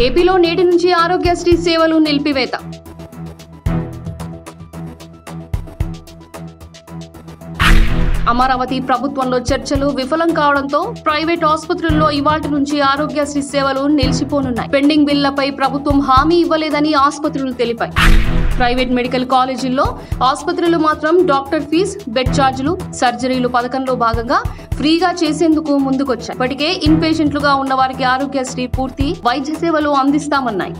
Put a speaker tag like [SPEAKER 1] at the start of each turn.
[SPEAKER 1] ఏపీలో నేటి నుంచి ఆరోగ్యశ్రీ సేవలు నిలిపివేత. అమరావతి ప్రభుత్వంలో చర్చలు విఫలం కావడంతో ప్రైవేట్ ఆసుపత్రుల్లో ఇవాల్టి నుంచి ఆరోగ్యశ్రీ సేవలు నిలిచిపోనున్నాయి. పెండింగ్ బిల్లులపై ప్రభుత్వం హామీ ఇవ్వలేదని ఆసుపత్రులు తెలిపాయి. ప్రైవేట్ మెడికల్ కాలేజీల్లో ఆసుపత్రులు మాత్రం డాక్టర్ ఫీజు, బెడ్ ఛార్జీలు, సర్జరీలు పథకంలో భాగంగా ఫ్రీగా చేసేందుకు ముందుకొచ్చాయి. ఇప్పటికే ఇన్ పేషెంట్లుగా ఉన్న వారికి ఆరోగ్యశ్రీ పూర్తి వైద్య సేవలు అందిస్తామన్నాయి.